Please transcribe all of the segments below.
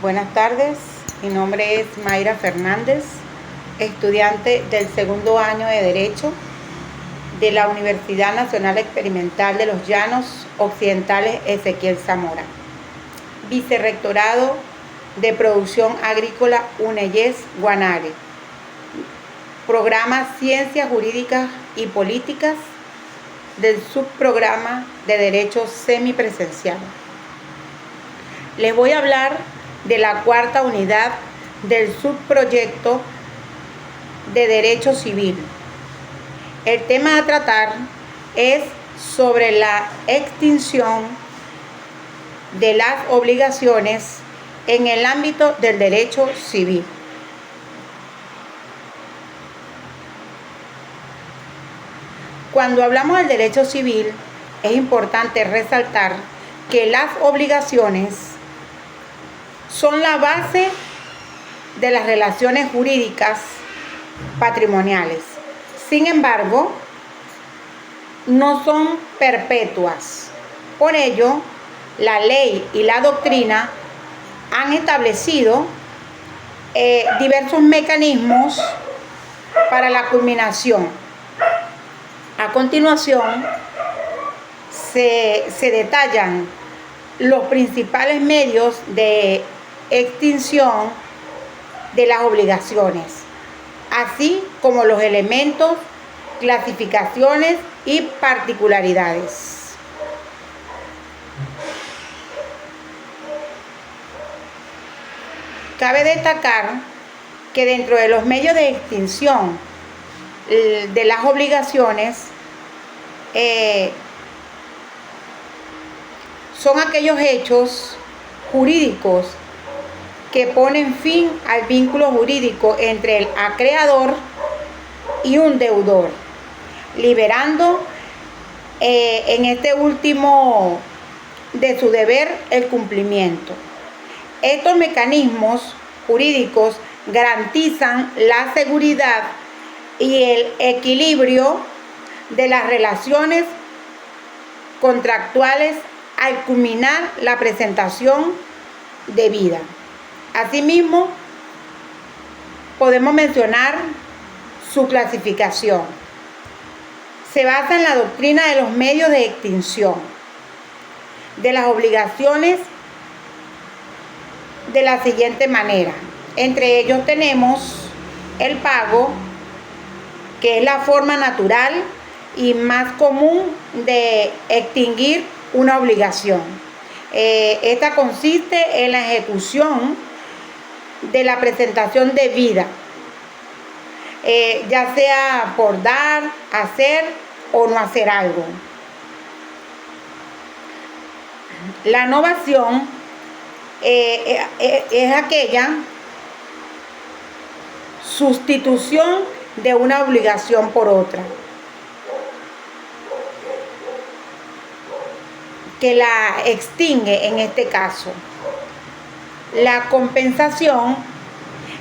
Buenas tardes, mi nombre es Mayra Fernández, estudiante del segundo año de Derecho de la Universidad Nacional Experimental de los Llanos Occidentales Ezequiel Zamora, Vicerrectorado de Producción Agrícola UNEYES Guanare, Programa Ciencias Jurídicas y Políticas del subprograma de Derecho Semipresencial. Les voy a hablar de la cuarta unidad del subproyecto de Derecho Civil. El tema a tratar es sobre la extinción de las obligaciones en el ámbito del derecho civil. Cuando hablamos del derecho civil, es importante resaltar que las obligaciones son la base de las relaciones jurídicas patrimoniales. Sin embargo, no son perpetuas. Por ello, la ley y la doctrina han establecido diversos mecanismos para la culminación. A continuación, se detallan los principales medios de extinción de las obligaciones, así como los elementos, clasificaciones y particularidades. Cabe destacar que dentro de los medios de extinción de las obligaciones son aquellos hechos jurídicos que ponen fin al vínculo jurídico entre el acreedor y un deudor, liberando en este último de su deber el cumplimiento. Estos mecanismos jurídicos garantizan la seguridad y el equilibrio de las relaciones contractuales al culminar la presentación debida. Asimismo, podemos mencionar su clasificación. Se basa en la doctrina de los medios de extinción de las obligaciones de la siguiente manera. Entre ellos tenemos el pago, que es la forma natural y más común de extinguir una obligación. Esta consiste en la ejecución de la presentación debida, ya sea por dar, hacer o no hacer algo. La novación es aquella sustitución de una obligación por otra, que la extingue en este caso. La compensación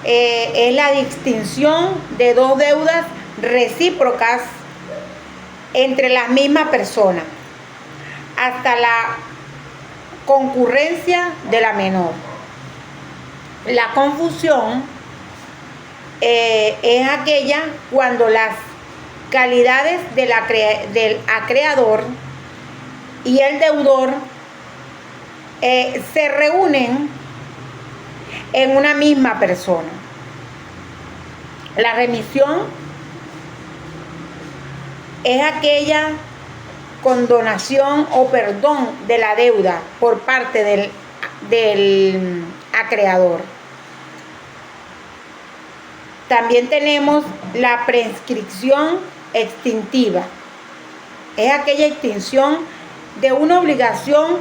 es la distinción de dos deudas recíprocas entre la misma persona hasta la concurrencia de la menor. La confusión es aquella cuando las calidades del acreedor y el deudor se reúnen en una misma persona. La remisión es aquella condonación o perdón de la deuda por parte del acreedor. También tenemos la prescripción extintiva. Es aquella extinción de una obligación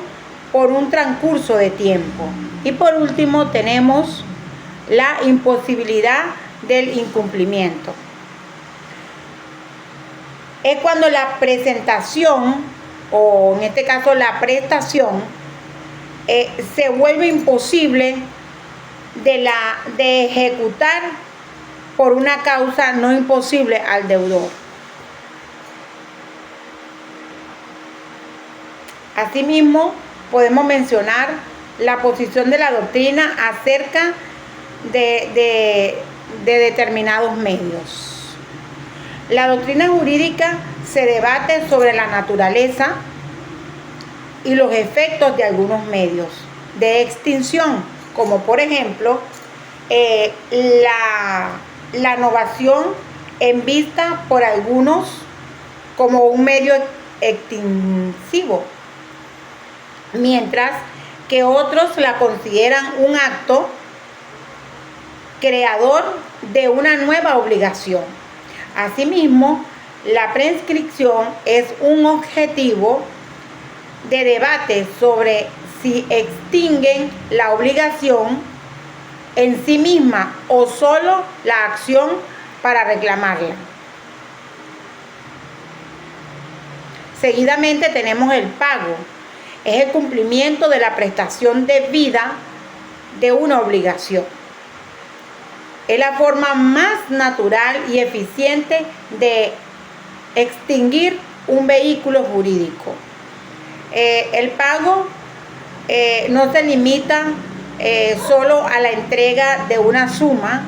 por un transcurso de tiempo. Y por último tenemos la imposibilidad del incumplimiento. Es cuando la presentación, o en este caso la prestación, se vuelve imposible de ejecutar por una causa no imposible al deudor. Asimismo, podemos mencionar la posición de la doctrina acerca de determinados medios. La doctrina jurídica se debate sobre la naturaleza y los efectos de algunos medios de extinción, como por ejemplo la innovación en vista por algunos como un medio extintivo, mientras que otros la consideran un acto creador de una nueva obligación. Asimismo, la prescripción es un objetivo de debate sobre si extinguen la obligación en sí misma o solo la acción para reclamarla. Seguidamente tenemos el pago. Es el cumplimiento de la prestación debida de una obligación. Es la forma más natural y eficiente de extinguir un vehículo jurídico. El pago no se limita solo a la entrega de una suma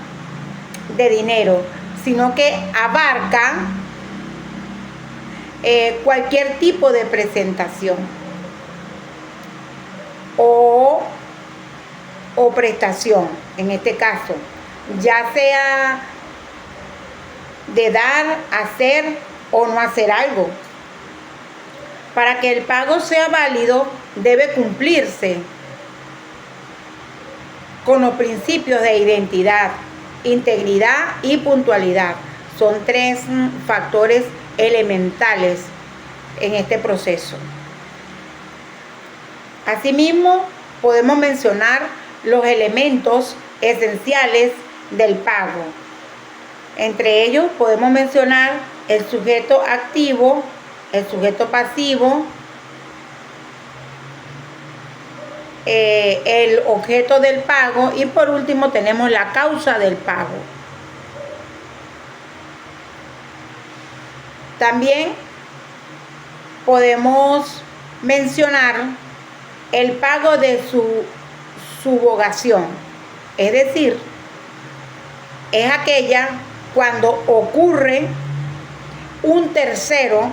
de dinero, sino que abarca cualquier tipo de presentación o prestación, en este caso, ya sea de dar, hacer o no hacer algo. Para que el pago sea válido, debe cumplirse con los principios de identidad, integridad y puntualidad. Son tres factores elementales en este proceso. Asimismo, podemos mencionar los elementos esenciales del pago. Entre ellos podemos mencionar el sujeto activo, el sujeto pasivo, el objeto del pago y por último tenemos la causa del pago. También podemos mencionar el pago de su subrogación, es decir, es aquella cuando ocurre un tercero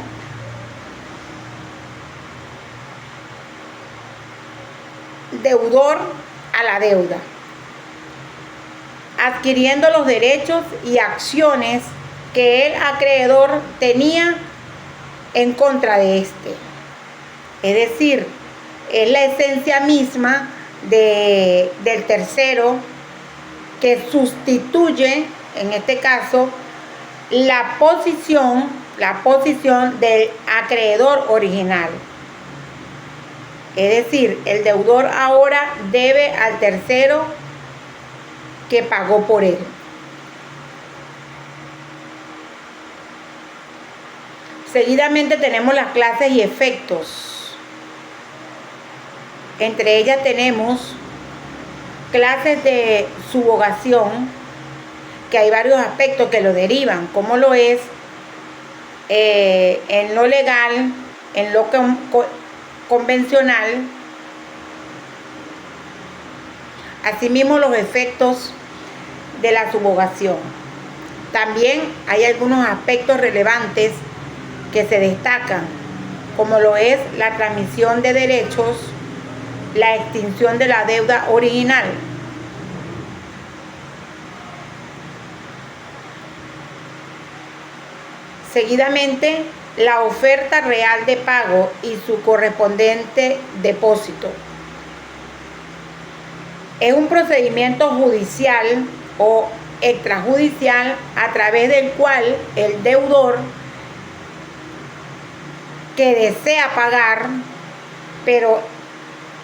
deudor a la deuda, adquiriendo los derechos y acciones que el acreedor tenía en contra de este. Es decir, es la esencia misma del tercero que sustituye, en este caso, la posición del acreedor original. Es decir, el deudor ahora debe al tercero que pagó por él. Seguidamente tenemos las clases y efectos. Entre ellas tenemos clases de subrogación, que hay varios aspectos que lo derivan, como lo es en lo legal, en lo convencional. Asimismo, los efectos de la subrogación. También hay algunos aspectos relevantes que se destacan, como lo es la transmisión de derechos, la extinción de la deuda original. Seguidamente, la oferta real de pago y su correspondiente depósito. Es un procedimiento judicial o extrajudicial a través del cual el deudor que desea pagar, pero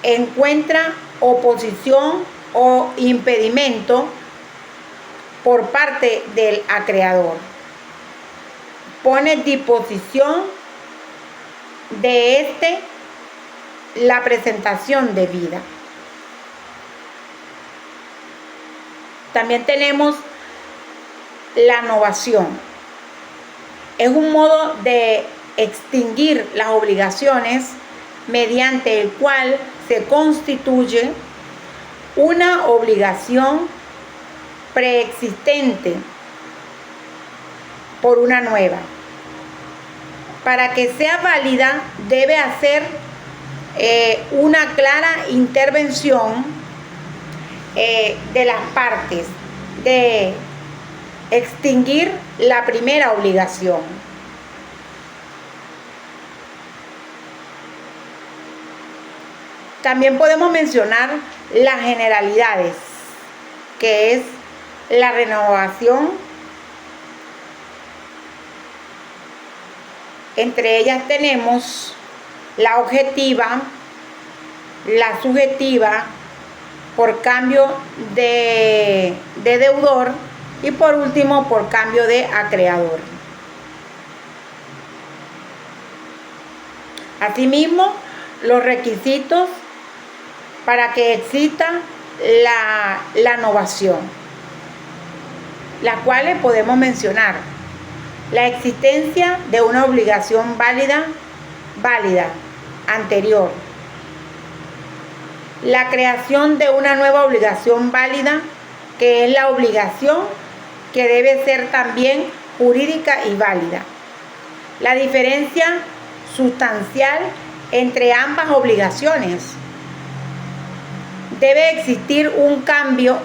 encuentra oposición o impedimento por parte del acreedor, pone a disposición de la presentación debida. También tenemos la novación. Es un modo de extinguir las obligaciones mediante el cual se constituye una obligación preexistente por una nueva. Para que sea válida, debe hacer una clara intervención de las partes, de extinguir la primera obligación. También podemos mencionar las generalidades, que es la renovación. Entre ellas tenemos la objetiva, la subjetiva, por cambio de deudor y por último por cambio de acreedor. Asimismo, los requisitos para que exista la novación, las cuales podemos mencionar: la existencia de una obligación válida anterior, la creación de una nueva obligación válida, que es la obligación que debe ser también jurídica y válida, la diferencia sustancial entre ambas obligaciones. Debe existir un cambio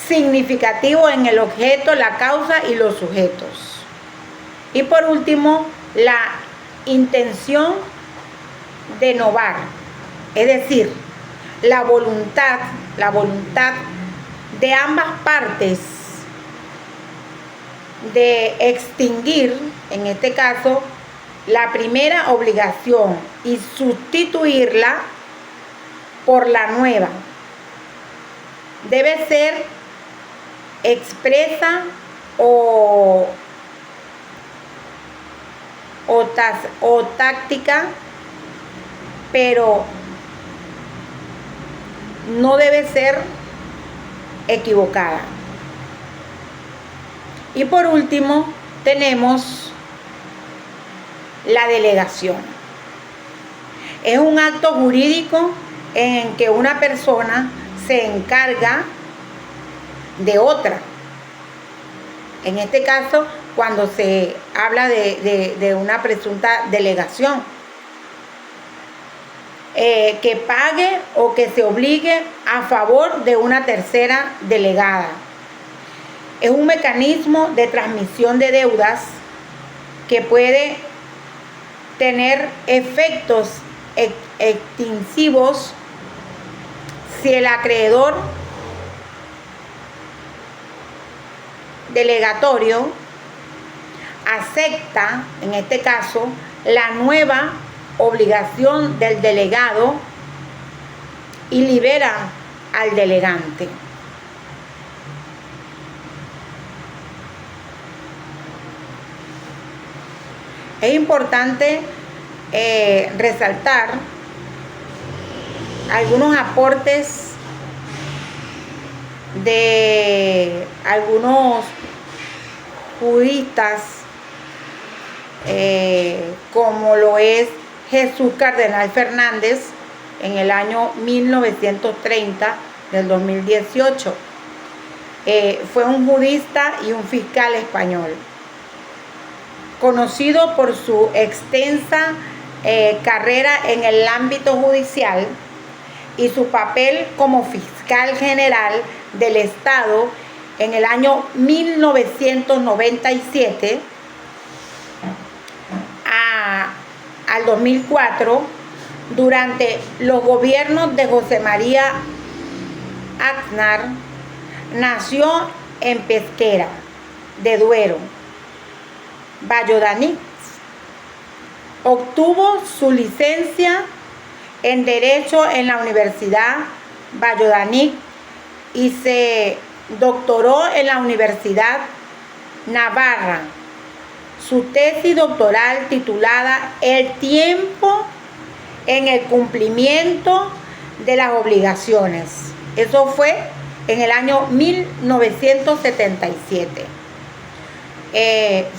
significativo en el objeto, la causa y los sujetos. Y por último, la intención de novar, es decir, la voluntad de ambas partes de extinguir, en este caso, la primera obligación y sustituirla por la nueva. Debe ser expresa o táctica, pero no debe ser equivocada. Y por último tenemos la delegación. Es un acto jurídico en que una persona se encarga de otra. En este caso, cuando se habla de una presunta delegación, que pague o que se obligue a favor de una tercera delegada. Es un mecanismo de transmisión de deudas que puede tener efectos extintivos si el acreedor delegatorio acepta, en este caso, la nueva obligación del delegado y libera al delegante. Es importante resaltar algunos aportes de algunos juristas, como lo es Jesús Cardenal Fernández, en el año 1930 del 2018. Fue un jurista y un fiscal español, conocido por su extensa carrera en el ámbito judicial y su papel como fiscal general del Estado en el año 1997 al 2004, durante los gobiernos de José María Aznar. Nació en Pesquera de Duero, Valladolid. Obtuvo su licencia en Derecho en la Universidad Valladolid y se doctoró en la Universidad Navarra. Su tesis doctoral, titulada El tiempo en el cumplimiento de las obligaciones. Eso fue en el año 1977.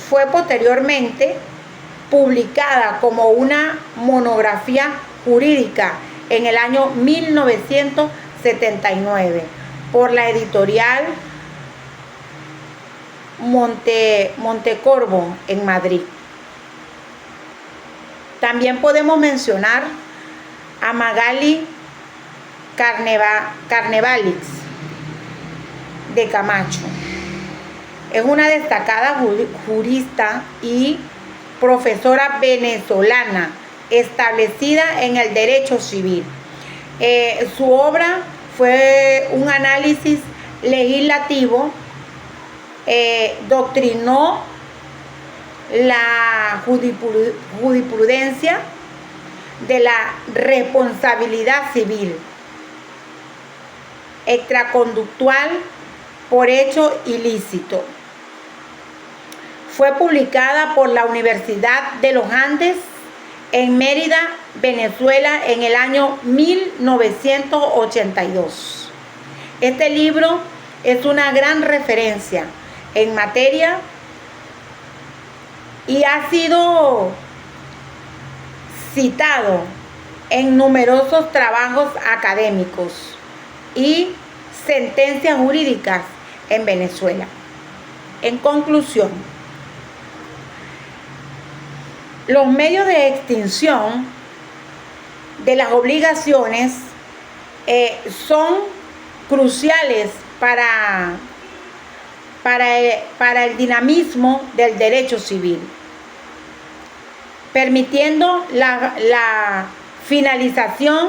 Fue posteriormente publicada como una monografía jurídica en el año 1979 por la editorial Montecorvo en Madrid. También podemos mencionar a Magali Carnevalix de Camacho. Es una destacada jurista y profesora venezolana establecida en el derecho civil. Su obra fue un análisis legislativo, doctrinó la jurisprudencia de la responsabilidad civil extraconductual por hecho ilícito. Fue publicada por la Universidad de los Andes en Mérida, Venezuela, en el año 1982. Este libro es una gran referencia en materia y ha sido citado en numerosos trabajos académicos y sentencias jurídicas en Venezuela. En conclusión, los medios de extinción de las obligaciones son cruciales para el dinamismo del derecho civil, permitiendo la finalización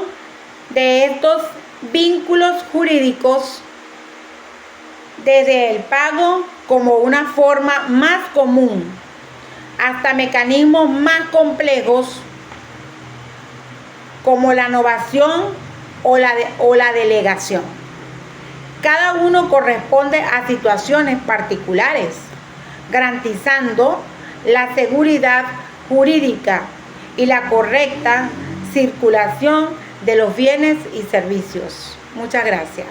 de estos vínculos jurídicos desde el pago como una forma más común hasta mecanismos más complejos como la novación o la delegación. Cada uno corresponde a situaciones particulares, garantizando la seguridad jurídica y la correcta circulación de los bienes y servicios. Muchas gracias.